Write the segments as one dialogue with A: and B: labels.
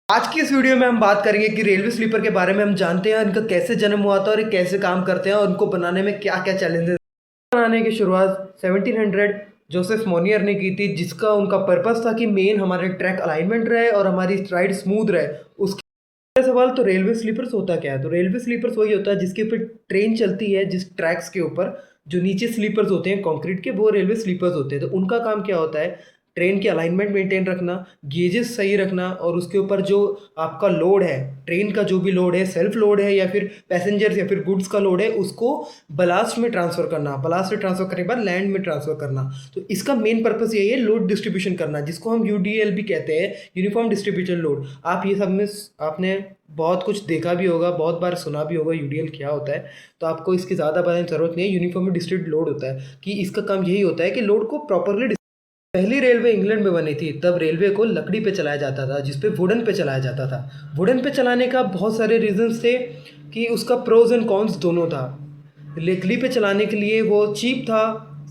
A: आज की इस वीडियो में हम बात करेंगे कि रेलवे स्लीपर के बारे में हम जानते हैं इनका कैसे जन्म हुआ था और ये कैसे काम करते हैं और उनको बनाने में क्या क्या चैलेंजेस। बनाने की शुरुआत 1700 जोसेफ मोनियर ने की थी, जिसका उनका पर्पस था कि मेन हमारे ट्रैक अलाइनमेंट रहे और हमारी राइड स्मूथ रहे। उसके सवाल तो रेलवे स्लीपर्स होता क्या है? तो रेलवे स्लीपर्स वही होता है जिसके ऊपर ट्रेन चलती है, जिस ट्रैक्स के ऊपर जो नीचे स्लीपर्स होते हैं कंक्रीट के, वो रेलवे स्लीपर्स होते हैं। तो उनका काम क्या होता है? ट्रेन की अलाइनमेंट मेंटेन रखना, गेजेस सही रखना और उसके ऊपर जो आपका लोड है, ट्रेन का जो भी लोड है, सेल्फ लोड है या फिर पैसेंजर्स या फिर गुड्स का लोड है, उसको बलास्ट में ट्रांसफ़र करना, बलास्ट में ट्रांसफ़र करने के बाद लैंड में ट्रांसफ़र करना। तो इसका मेन पर्पस यही है, लोड डिस्ट्रीब्यूशन करना, जिसको हम यूडीएल भी कहते हैं, यूनिफॉर्म डिस्ट्रीब्यूशन लोड। आप ये सब में आपने बहुत कुछ देखा भी होगा, बहुत बार सुना भी होगा यूडीएल क्या होता है। तो आपको इसकी ज़्यादा बताने की ज़रूरत नहीं है। यूनिफॉर्म डिस्ट्रीब्यूटेड लोड होता है कि इसका काम यही होता है कि लोड को प्रॉपरली। पहली रेलवे इंग्लैंड में बनी थी, तब रेलवे को लकड़ी पे चलाया जाता था, जिस पे वुडन पे चलाया जाता था। वुडन पे चलाने का बहुत सारे रीजंस थे कि उसका प्रोज एंड कॉन्स दोनों था। लकड़ी पे चलाने के लिए वो चीप था,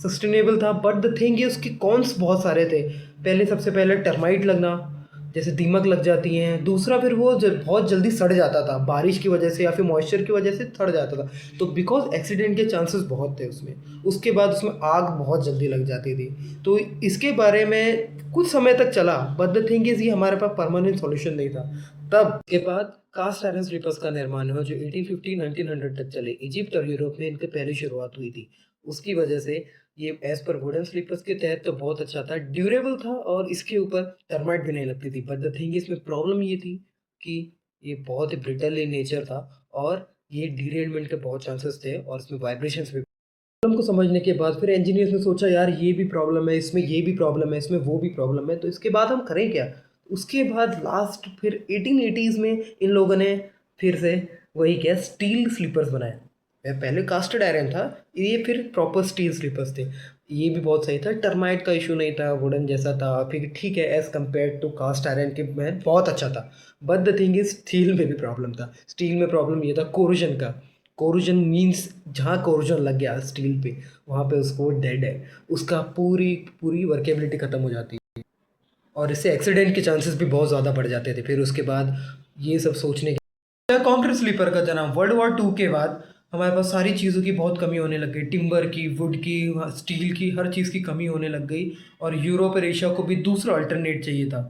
A: सस्टेनेबल था, बट द थिंग ये उसके कॉन्स बहुत सारे थे। पहले सबसे पहले टर्माइट लगना, जैसे दीमक लग जाती हैं। दूसरा फिर वो बहुत जल्दी सड़ जाता था, बारिश की वजह से या फिर मॉइस्चर की वजह से सड़ जाता था। तो बिकॉज एक्सीडेंट के चांसेस बहुत थे उसमें। उसके बाद उसमें आग बहुत जल्दी लग जाती थी। तो इसके बारे में कुछ समय तक चला, बट द थिंग इज़ ये हमारे पास परमानेंट सॉल्यूशन नहीं था। तब के बाद कास्ट आयरन स्लीपर्स का निर्माण हुआ, जो 1850-1900 तक चले। इजिप्ट और यूरोप में इनकी पहली शुरुआत हुई थी। उसकी वजह से ये एज़ पर वुडन स्लीपर्स के तहत तो बहुत अच्छा था, ड्यूरेबल था और इसके ऊपर टर्माइट भी नहीं लगती थी। बट द थिंग इसमें प्रॉब्लम ये थी कि ये बहुत ही ब्रिटल इन नेचर था और ये डीरेलमेंट के बहुत चांसेस थे और इसमें वाइब्रेशंस भी। प्रॉब्लम को समझने के बाद फिर इंजीनियर्स ने सोचा, यार ये भी प्रॉब्लम है, इसमें ये भी प्रॉब्लम है, इसमें वो भी प्रॉब्लम है, तो इसके बाद हम करें क्या? उसके बाद लास्ट फिर 1880s में इन लोगों ने फिर से वही क्या, स्टील स्लीपर्स बनाए। पहले कास्टेड आयरन था, ये फिर प्रॉपर स्टील स्लीपर्स थे। ये भी बहुत सही था, टर्माइट का इशू नहीं था, वुडन जैसा था, फिर ठीक है as compare to cast iron के में बहुत अच्छा था। But the thing is steel में भी प्रॉब्लम था। स्टील में प्रॉब्लम ये था कोरोजन का। कोरोजन मीन्स जहाँ कोरोजन लग गया स्टील पे, वहाँ पे उसको डेड है, उसका पूरी पूरी वर्केबिलिटी ख़त्म हो जाती है और इससे एक्सीडेंट के चांसेस भी बहुत ज़्यादा बढ़ जाते थे। फिर उसके बाद ये सब सोचने के कंक्रीट स्लीपर का जन्म वर्ल्ड वॉर 2 के बाद हमारे पास सारी चीज़ों की बहुत कमी होने लग गई, टिम्बर की, वुड की, स्टील की, हर चीज़ की कमी होने लग गई और यूरोप और एशिया को भी दूसरा अल्टरनेट चाहिए था।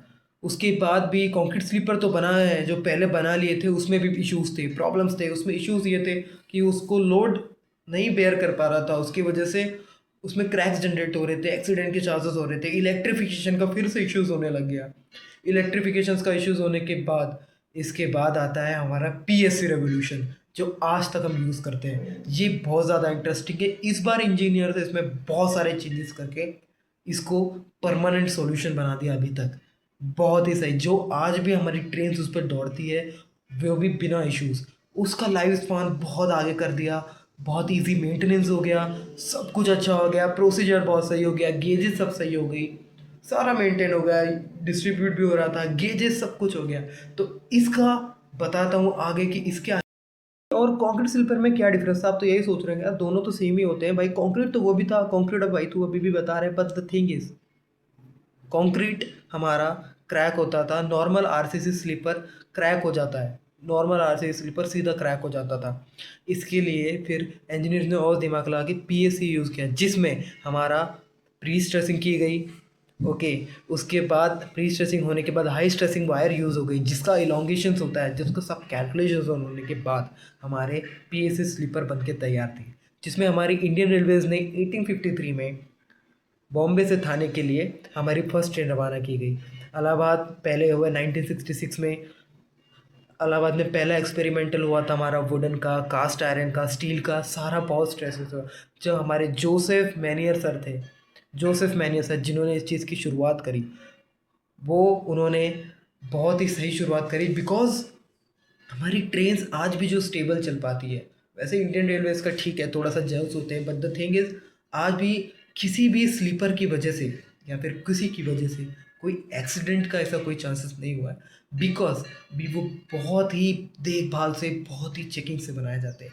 A: उसके बाद भी कंक्रीट स्लीपर तो बना है, जो पहले बना लिए थे उसमें भी इश्यूज थे, प्रॉब्लम्स थे। उसमें इश्यूज ये थे कि उसको लोड नहीं बेयर कर पा रहा था, उसकी वजह से उसमें क्रैक्स जनरेट हो रहे थे, एक्सीडेंट के चांसेस हो रहे थे। इलेक्ट्रिफिकेशन का फिर से इश्यूज होने लग गया। इलेक्ट्रिफिकेशन का इश्यूज होने के बाद इसके बाद आता है हमारा पीएससी रेवोल्यूशन, जो आज तक हम यूज़ करते हैं। ये बहुत ज़्यादा इंटरेस्टिंग है। इस बार इंजीनियर इसमें बहुत सारे चेंजेस करके इसको परमानेंट सॉल्यूशन बना दिया अभी तक। बहुत ही सही, जो आज भी हमारी ट्रेन उस पर दौड़ती है, वो भी बिना इश्यूज। उसका लाइफ स्पान बहुत आगे कर दिया, बहुत इजी मेंटेनेंस हो गया, सब कुछ अच्छा हो गया, प्रोसीजर बहुत सही हो गया, गेजेस सब सही हो गई, सारा मेंटेन हो गया, डिस्ट्रीब्यूट भी हो रहा था, गेजेस सब कुछ हो गया। तो इसका बताता हूँ आगे कि इसके और कंक्रीट स्लीपर में क्या डिफरेंस था। आप तो यही सोच रहे हैं यार दोनों तो सेम ही होते हैं भाई, कंक्रीट तो वो भी था, कंक्रीट अब भाई तू अभी भी बता रहे हैं, but the thing is concrete हमारा क्रैक होता था। नॉर्मल आरसीसी स्लीपर क्रैक हो जाता है, नॉर्मल आरसीसी स्लीपर सीधा क्रैक हो जाता था। इसके लिए फिर इंजीनियर्स ने और दिमाग लगा के पीएससी यूज़ किया, जिसमें हमारा प्री स्ट्रेसिंग की गई। ओके, उसके बाद प्री स्ट्रेसिंग होने के बाद हाई स्ट्रेसिंग वायर यूज़ हो गई, जिसका इलोंगेशंस होता है, जिसको सब कैलकुलेशंस होने के बाद हमारे पीएससी स्लीपर बन के तैयार थे। जिसमें हमारी इंडियन रेलवेज़ ने 1853 में बॉम्बे से थाने के लिए हमारी फर्स्ट ट्रेन रवाना की गई। इलाहाबाद पहले हुआ 1966 में। इलाहाबाद में पहला एक्सपेरिमेंटल हुआ था हमारा वुडन का, कास्ट आयरन का, स्टील का, सारा बहुत स्ट्रेसेस हुआ। जो हमारे जोसेफ मैनियर सर थे, जोसेफ मैनियर सर जिन्होंने इस चीज़ की शुरुआत करी, वो उन्होंने बहुत ही सही शुरुआत करी। बिकॉज हमारी ट्रेन्स आज भी जो स्टेबल चल पाती है, वैसे इंडियन रेलवेज का ठीक है थोड़ा सा जर्क्स होते हैं, बट द थिंग इज आज भी किसी भी स्लीपर की वजह से या फिर किसी की वजह से कोई एक्सीडेंट का ऐसा कोई चांसेस नहीं हुआ है। बिकॉज भी वो बहुत ही देखभाल से, बहुत ही चेकिंग से बनाए जाते हैं।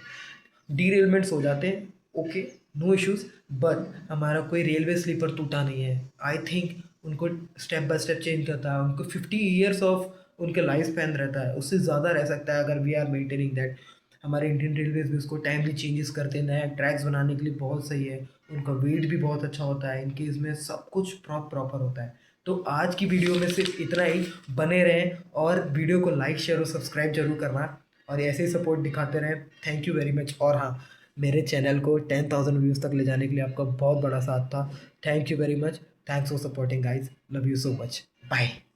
A: डीरेलमेंट्स हो जाते हैं, ओके, नो इश्यूज, बट हमारा कोई रेलवे स्लीपर टूटा नहीं है। आई थिंक उनको स्टेप बाय स्टेप चेंज करता है, उनको 50 ईयर्स ऑफ उनके लाइफ स्पैन रहता है उससे ज़्यादा रह सकता है अगर वी आर मेंटेनिंग दैट। हमारे इंडियन रेलवेज भी उसको टाइमली चेंजेस करते हैं, नया ट्रैक्स बनाने के लिए बहुत सही है। उनका वेट भी बहुत अच्छा होता है, इनके इसमें सब कुछ प्रॉपर होता है। तो आज की वीडियो में सिर्फ इतना ही। बने रहें और वीडियो को लाइक शेयर और सब्सक्राइब जरूर करना और ऐसे ही सपोर्ट दिखाते रहें। Thank you very much. और हाँ, मेरे चैनल को 10,000 व्यूज़ तक ले जाने के लिए आपका बहुत बड़ा साथ था। Thank you very much. Thanks for supporting guys. Love you so much. Bye.